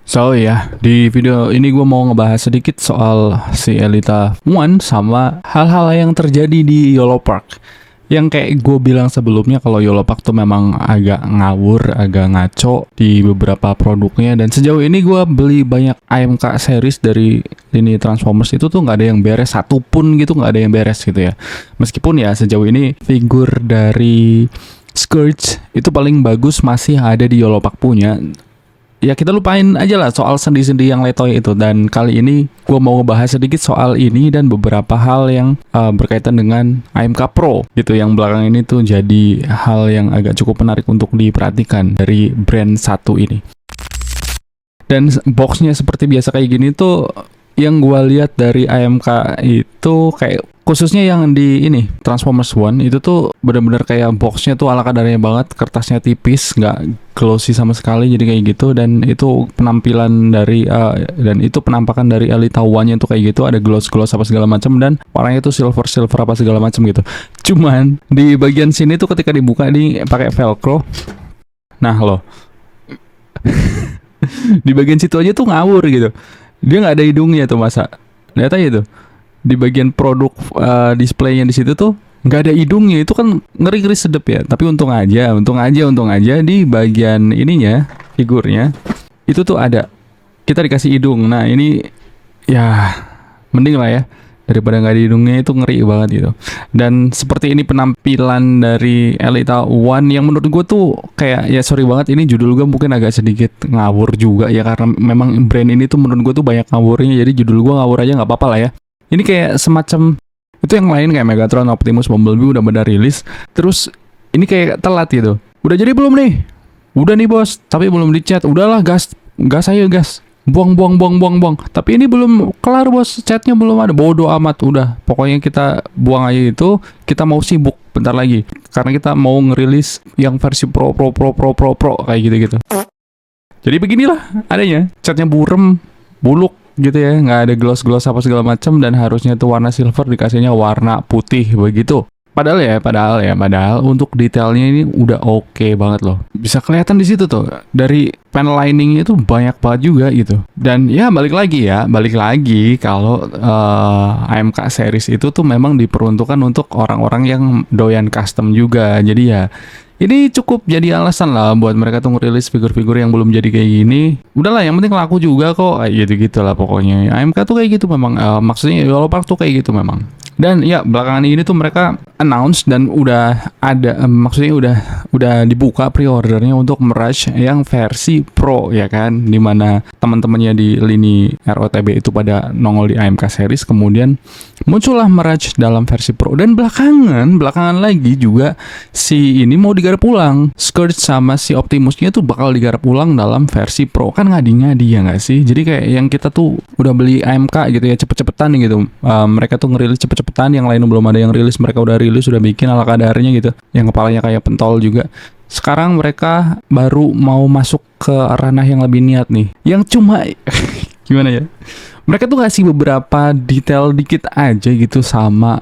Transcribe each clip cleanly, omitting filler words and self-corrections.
So ya, di video ini gue mau ngebahas sedikit soal si Elita One sama hal-hal yang terjadi di Yolo Park. Yang kayak gue bilang sebelumnya kalau Yolo Park tuh memang agak ngawur, agak ngaco di beberapa produknya. Dan sejauh ini gue beli banyak AMK series dari lini Transformers itu tuh nggak ada yang beres, satupun gitu nggak ada yang beres gitu ya. Meskipun ya sejauh ini figur dari Scourge itu paling bagus masih ada di Yolo Park punya. Ya kita lupain aja lah soal sendi-sendi yang letoy itu. Dan kali ini gue mau ngebahas sedikit soal ini dan beberapa hal yang berkaitan dengan AMK Pro gitu, yang belakang ini tuh jadi hal yang agak cukup menarik untuk diperhatikan dari brand satu ini. Dan boxnya seperti biasa kayak gini tuh, yang gue lihat dari AMK itu kayak khususnya yang di ini Transformers One itu tuh bener-bener kayak boxnya tuh ala kadarnya banget, kertasnya tipis, nggak glossy sama sekali, jadi kayak gitu. Dan itu penampilan dari dan itu penampakan dari Elita One-nya tuh kayak gitu, ada gloss-gloss apa segala macam dan warnanya tuh silver apa segala macam gitu. Cuman di bagian sini tuh ketika dibuka nih pakai velcro, nah loh di bagian situ aja tuh ngawur gitu. Dia nggak ada hidungnya tuh, masa lihat aja tuh di bagian produk displaynya di situ tuh nggak ada hidungnya. Itu kan ngeri-ngeri sedep ya. Tapi untung aja di bagian ininya, figurnya itu tuh ada, kita dikasih hidung. Nah ini ya mending lah ya daripada nggak ada hidungnya, itu ngeri banget gitu. Dan seperti ini penampilan dari Elita One yang menurut gue tuh kayak, ya sorry banget ini judul gue mungkin agak sedikit ngawur juga ya, karena memang brand ini tuh menurut gue tuh banyak ngawurnya, jadi judul gue ngawur aja nggak apa-apa lah ya. Ini kayak semacam itu, yang lain kayak Megatron, Optimus, Bumblebee udah pada rilis, terus ini kayak telat gitu. Udah jadi belum nih? Udah nih bos, tapi belum dicat. Udahlah gas, gas ayo gas. Buang. Tapi ini belum kelar bos, catnya belum ada. Bodoh amat, udah. Pokoknya kita buang aja itu. Kita mau sibuk bentar lagi karena kita mau ngerilis yang versi pro kayak gitu. Jadi beginilah adanya, catnya burem, buluk gitu ya, nggak ada gloss apa segala macam, dan harusnya tuh warna silver dikasihnya warna putih begitu. Padahal untuk detailnya ini udah oke banget loh. Bisa kelihatan di situ tuh dari panel liningnya itu banyak banget juga gitu. Dan ya balik lagi kalau AMK series itu tuh memang diperuntukkan untuk orang-orang yang doyan custom juga. Jadi ya ini cukup jadi alasan lah buat mereka tuh ngerilis figur-figur yang belum jadi kayak gini. Udahlah, yang penting laku juga kok. Gitu lah pokoknya. AMK tuh kayak gitu memang. Maksudnya Yellow Park tuh kayak gitu memang. Dan ya belakangan ini tuh mereka announce dan udah ada, maksudnya udah dibuka pre-ordernya untuk Mirage yang versi Pro ya kan, dimana teman-temannya di lini ROTB itu pada nongol di AMK series, kemudian muncullah Mirage dalam versi Pro. Dan belakangan lagi juga si ini mau digarap ulang, Scourge sama si Optimusnya tuh bakal digarap ulang dalam versi Pro. Kan ngadi-ngadi ya nggak sih? Jadi kayak yang kita tuh udah beli AMK gitu ya, cepet-cepetan gitu, mereka tuh ngerilis cepet-cepetan, yang lain belum ada yang rilis, mereka udah rilis, udah bikin ala kadarnya gitu, yang kepalanya kayak pentol juga. Sekarang mereka baru mau masuk ke ranah yang lebih niat nih, yang cuma gimana ya, mereka tuh ngasih beberapa detail dikit aja gitu sama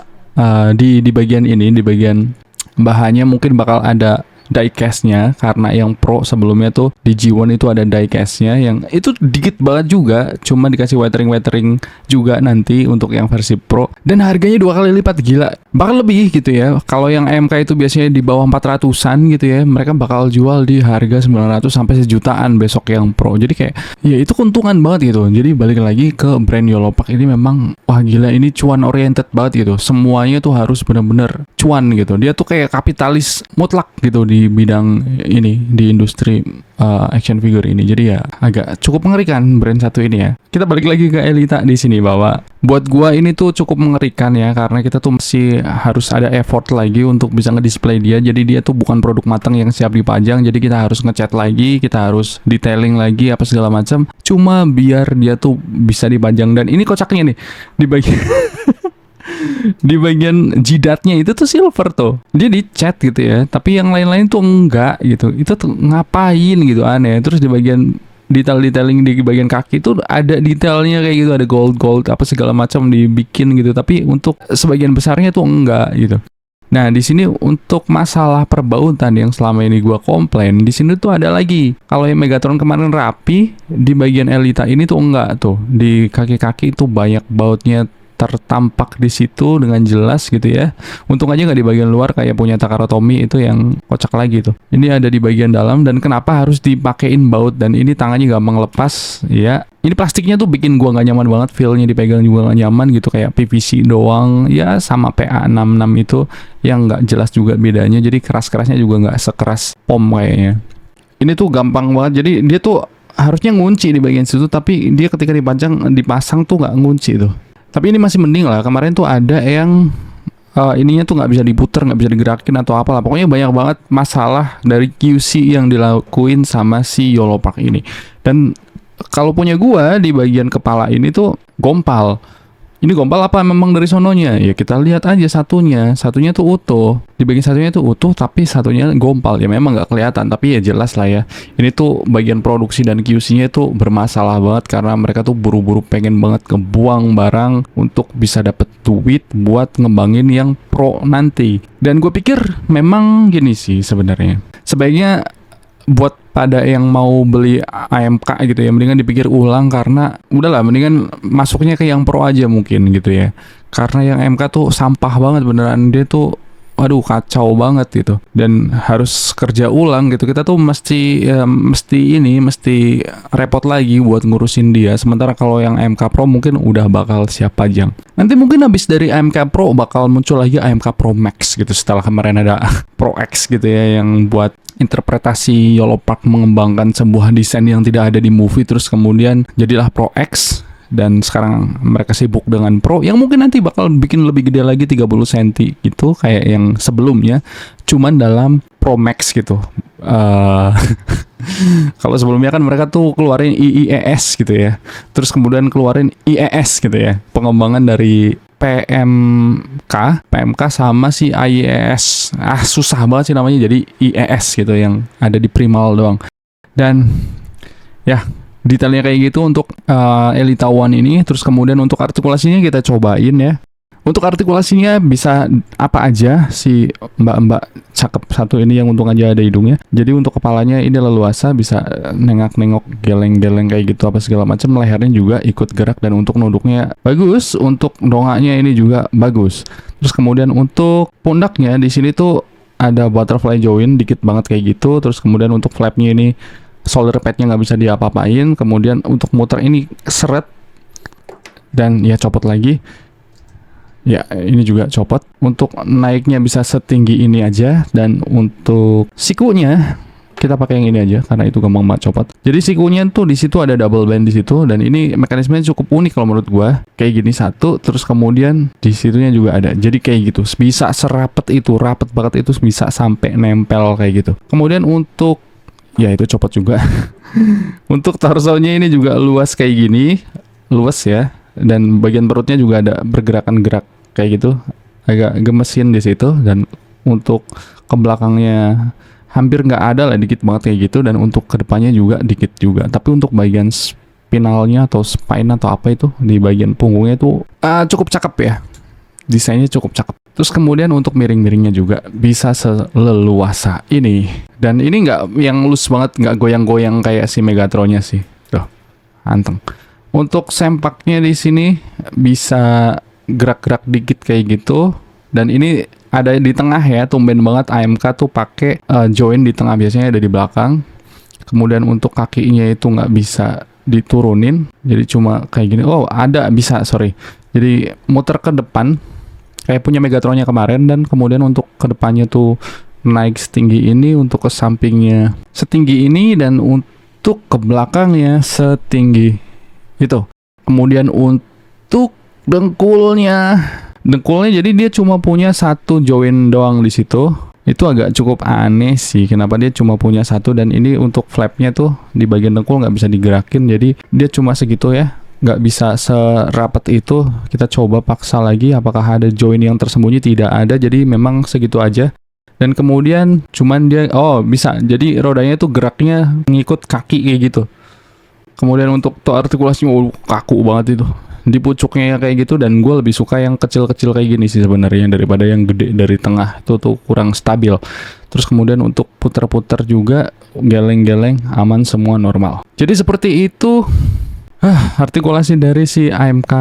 di bagian ini, di bagian bahannya mungkin bakal ada diecast-nya, karena yang Pro sebelumnya tuh di G1 itu ada diecast-nya yang itu dikit banget juga, cuma dikasih weathering juga nanti untuk yang versi Pro, dan harganya 2 kali lipat, gila, bakal lebih gitu ya. Kalau yang AMK itu biasanya di bawah 400-an gitu ya, mereka bakal jual di harga 900 sampai sejutaan besok yang Pro. Jadi kayak ya itu keuntungan banget gitu. Jadi balik lagi ke brand Yellow Park ini, memang wah gila, ini cuan oriented banget gitu, semuanya tuh harus bener-bener cuan gitu. Dia tuh kayak kapitalis mutlak gitu di bidang ini, di industri action figure ini. Jadi ya agak cukup mengerikan brand satu ini ya. Kita balik lagi ke Elita di sini, bahwa buat gua ini tuh cukup mengerikan ya, karena kita tuh masih harus ada effort lagi untuk bisa ngedisplay dia. Jadi dia tuh bukan produk matang yang siap dipajang. Jadi kita harus ngecat lagi, kita harus detailing lagi apa segala macam, cuma biar dia tuh bisa dipajang. Dan ini kocaknya nih, di bagian di bagian jidatnya itu tuh silver tuh, dia dicat gitu ya, tapi yang lain-lain tuh enggak gitu. Itu tuh ngapain gitu, aneh. Terus di bagian detailing di bagian kaki tuh ada detailnya kayak gitu, ada gold apa segala macam dibikin gitu, tapi untuk sebagian besarnya tuh enggak gitu. Nah, di sini untuk masalah perbautan yang selama ini gua komplain, di sini tuh ada lagi. Kalau yang Megatron kemarin rapi, di bagian Elita ini tuh enggak tuh. Di kaki-kaki itu banyak bautnya tertampak di situ dengan jelas gitu ya. Untung aja nggak di bagian luar kayak punya Takara Tomy itu yang kocak lagi tuh. Ini ada di bagian dalam dan kenapa harus dipakein baut dan ini tangannya gampang lepas ya. Ini plastiknya tuh bikin gua nggak nyaman banget, feel-nya dipegang juga nggak nyaman gitu, kayak PVC doang ya, sama PA66 itu yang nggak jelas juga bedanya. Jadi keras-kerasnya juga nggak sekeras POM kayaknya. Ini tuh gampang banget. Jadi dia tuh harusnya ngunci di bagian situ, tapi dia ketika dipasang tuh nggak ngunci tuh. Tapi ini masih mending lah. Kemarin tuh ada yang ininya tuh nggak bisa diputer, nggak bisa digerakin atau apalah. Pokoknya banyak banget masalah dari QC yang dilakuin sama si Yellow Park ini. Dan kalau punya gua di bagian kepala ini tuh gompal. Ini gompal apa memang dari sononya? Ya kita lihat aja satunya. Satunya tuh utuh. Di bagian satunya tuh utuh tapi satunya gompal. Ya memang nggak kelihatan tapi ya jelas lah ya. Ini tuh bagian produksi dan QC-nya tuh bermasalah banget karena mereka tuh buru-buru pengen banget ngebuang barang untuk bisa dapet duit buat ngembangin yang pro nanti. Dan gue pikir memang gini sih sebenarnya. Sebaiknya buat pada yang mau beli AMK gitu ya, mendingan dipikir ulang karena udahlah mendingan masuknya ke yang pro aja mungkin gitu ya. Karena yang MK tuh sampah banget beneran, dia tuh aduh kacau banget gitu dan harus kerja ulang gitu. Kita tuh mesti repot lagi buat ngurusin dia. Sementara kalau yang AMK Pro mungkin udah bakal siap pajang. Nanti mungkin habis dari AMK Pro bakal muncul lagi AMK Pro Max gitu setelah kemarin ada Pro X gitu ya yang buat interpretasi Yellow Park mengembangkan sebuah desain yang tidak ada di movie, terus kemudian jadilah Pro X dan sekarang mereka sibuk dengan Pro yang mungkin nanti bakal bikin lebih gede lagi 30 cm gitu kayak yang sebelumnya, cuman dalam Pro Max gitu. Kalau sebelumnya kan mereka tuh keluarin IIES gitu ya, terus kemudian keluarin IES gitu ya, pengembangan dari PMK sama si IES. Susah banget sih namanya, jadi IES gitu yang ada di Primal doang. Dan ya detailnya kayak gitu untuk Elita One ini. Terus kemudian untuk artikulasinya kita cobain ya. Untuk artikulasinya bisa apa aja si mbak-mbak cakep satu ini yang untung aja ada hidungnya. Jadi untuk kepalanya ini leluasa, bisa nengok-nengok, geleng-geleng kayak gitu apa segala macam. Lehernya juga ikut gerak dan untuk nunduknya bagus. Untuk dongaknya ini juga bagus. Terus kemudian untuk pundaknya di sini tuh ada butterfly joint dikit banget kayak gitu. Terus kemudian untuk flapnya ini shoulder padnya nggak bisa diapa-apain. Kemudian untuk muter ini seret dan ya copot lagi. Ya ini juga copot. Untuk naiknya bisa setinggi ini aja. Dan untuk sikunya kita pakai yang ini aja karena itu gampang banget copot. Jadi sikunya tuh di situ ada double band di situ dan ini mekanismenya cukup unik kalau menurut gua. Kayak gini satu, terus kemudian di situnya juga ada. Jadi kayak gitu. Bisa serapet itu, rapet banget itu, bisa sampai nempel kayak gitu. Kemudian untuk ya itu copot juga. Untuk torsonya ini juga luas kayak gini, luas ya. Dan bagian perutnya juga ada bergerakan gerak kayak gitu, agak gemesin di situ. Dan untuk ke belakangnya hampir nggak ada lah, dikit banget kayak gitu. Dan untuk kedepannya juga dikit juga. Tapi untuk bagian spinalnya atau spine atau apa itu di bagian punggungnya itu cukup cakep ya, desainnya cukup cakep. Terus kemudian untuk miring-miringnya juga bisa seleluasa ini. Dan ini nggak yang loose banget, nggak goyang-goyang kayak si Megatronnya sih. Tuh, anteng. Untuk sempaknya di sini bisa gerak-gerak dikit kayak gitu. Dan ini ada di tengah ya, tumben banget AMK tuh pakai join di tengah, biasanya ada di belakang. Kemudian untuk kakinya itu nggak bisa diturunin, jadi cuma kayak gini. Oh ada, bisa, sorry. Jadi muter ke depan kayak punya Megatronnya kemarin, dan kemudian untuk ke depannya tuh naik setinggi ini, untuk ke sampingnya setinggi ini, dan untuk ke belakangnya setinggi itu. Kemudian untuk dengkulnya jadi dia cuma punya satu join doang di situ. Itu agak cukup aneh sih, kenapa dia cuma punya satu. Dan ini untuk flapnya tuh di bagian dengkul nggak bisa digerakin, jadi dia cuma segitu ya, nggak bisa serapat itu. Kita coba paksa lagi, apakah ada join yang tersembunyi? Tidak ada, jadi memang segitu aja. Dan kemudian cuman dia, oh bisa, jadi rodanya tuh geraknya ngikut kaki kayak gitu. Kemudian untuk tuh artikulasinya kaku banget itu. di pucuknya kayak gitu, dan gue lebih suka yang kecil-kecil kayak gini sih sebenarnya daripada yang gede dari tengah, itu tuh kurang stabil. Terus kemudian untuk putar-putar juga geleng-geleng aman, semua normal. Jadi seperti itu artikulasi dari si AMK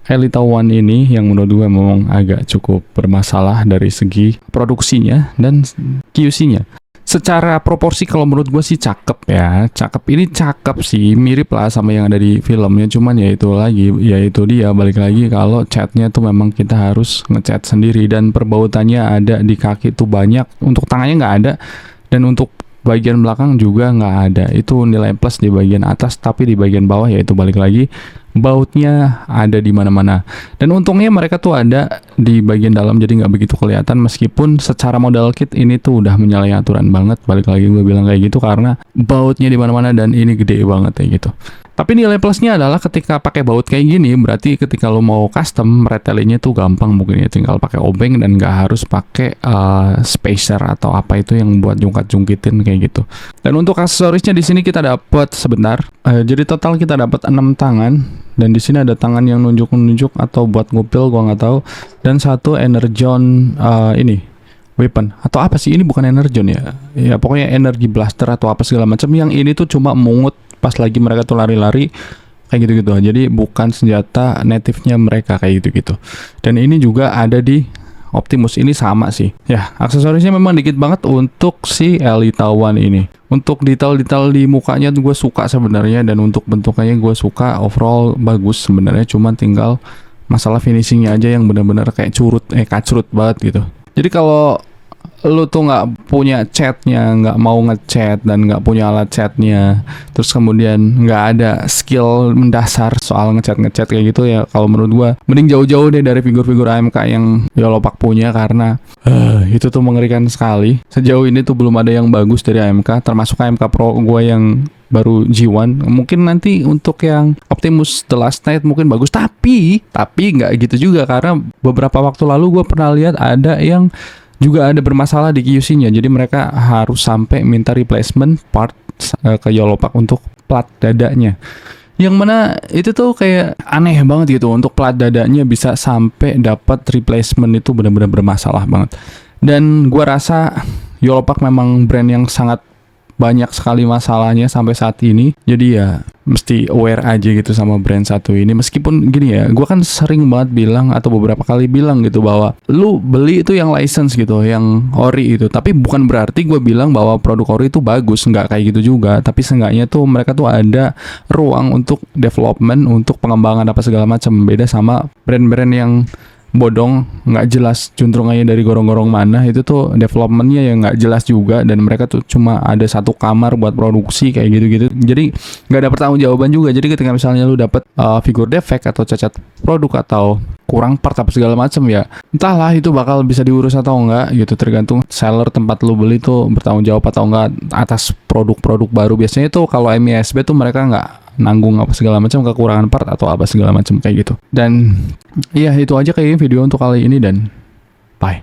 Elita One ini yang menurut gue memang agak cukup bermasalah dari segi produksinya dan QC-nya. Secara proporsi kalau menurut gue sih cakep ya, ini cakep sih, mirip lah sama yang ada di filmnya, cuman ya itu dia balik lagi kalau catnya tuh memang kita harus ngecat sendiri, dan perbautannya ada di kaki tuh banyak, untuk tangannya nggak ada, dan untuk bagian belakang juga nggak ada. Itu nilai plus di bagian atas, tapi di bagian bawah ya itu balik lagi bautnya ada di mana-mana. Dan untungnya mereka tuh ada di bagian dalam, jadi nggak begitu kelihatan, meskipun secara model kit ini tuh udah menyalahi aturan banget. Balik lagi gue bilang kayak gitu karena bautnya di mana-mana dan ini gede banget kayak gitu. Tapi nilai plusnya adalah ketika pakai baut kayak gini, berarti ketika lo mau custom retelingnya tuh gampang, mungkin ya tinggal pakai obeng dan nggak harus pakai spacer atau apa itu yang buat jungkat-jungkitin kayak gitu. Dan untuk aksesorisnya di sini kita dapat sebentar. Jadi total kita dapat 6 tangan, dan di sini ada tangan yang nunjuk-nunjuk atau buat ngupil gua nggak tahu, dan satu energon ini weapon atau apa sih ini, bukan energon ya. Ya pokoknya energi blaster atau apa segala macam, yang ini tuh cuma mungut pas lagi mereka tuh lari-lari kayak gitu-gitu. Jadi bukan senjata native-nya mereka kayak gitu-gitu. Dan ini juga ada di Optimus, ini sama sih. Ya, aksesorisnya memang dikit banget untuk si Elita One ini. Untuk detail-detail di mukanya gue suka sebenarnya, dan untuk bentukannya gue suka, overall bagus sebenarnya, cuman tinggal masalah finishingnya aja yang benar-benar kayak kacrut banget gitu. Jadi kalau lu tuh nggak punya catnya, nggak mau ngecat dan nggak punya alat catnya, terus kemudian nggak ada skill mendasar soal ngecat kayak gitu ya, kalau menurut gua mending jauh-jauh deh dari figur-figur AMK yang Yolopak punya, karena itu tuh mengerikan sekali. Sejauh ini tuh belum ada yang bagus dari AMK, termasuk AMK Pro gua yang baru G1. Mungkin nanti untuk yang Optimus The Last Knight mungkin bagus, tapi nggak gitu juga, karena beberapa waktu lalu gua pernah lihat ada yang juga ada bermasalah di QC-nya. Jadi mereka harus sampai minta replacement part ke Yolopak untuk plat dadanya. Yang mana itu tuh kayak aneh banget gitu, untuk plat dadanya bisa sampai dapat replacement, itu benar-benar bermasalah banget. Dan gua rasa Yolopak memang brand yang sangat banyak sekali masalahnya sampai saat ini. Jadi ya mesti aware aja gitu sama brand satu ini. Meskipun gini ya, gue kan sering banget bilang atau beberapa kali bilang gitu bahwa lu beli itu yang license gitu, yang ori itu. Tapi bukan berarti gue bilang bahwa produk ori itu bagus, nggak kayak gitu juga. Tapi seenggaknya tuh mereka tuh ada ruang untuk development, untuk pengembangan apa segala macam. Beda sama brand-brand yang bodong, nggak jelas juntrungannya dari gorong-gorong mana, itu tuh developmentnya yang nggak jelas juga, dan mereka tuh cuma ada satu kamar buat produksi kayak gitu-gitu, jadi nggak ada pertanggungjawaban juga. Jadi ketika misalnya lu dapet figur defect atau cacat produk atau kurang part apa segala macam, ya entahlah itu bakal bisa diurus atau enggak gitu, tergantung seller tempat lu beli tuh bertanggung jawab atau enggak atas produk-produk baru. Biasanya tuh kalau MISB tuh mereka nggak nanggung apa segala macam kekurangan part atau apa segala macam kayak gitu. Dan iya itu aja kayaknya video untuk kali ini, dan bye.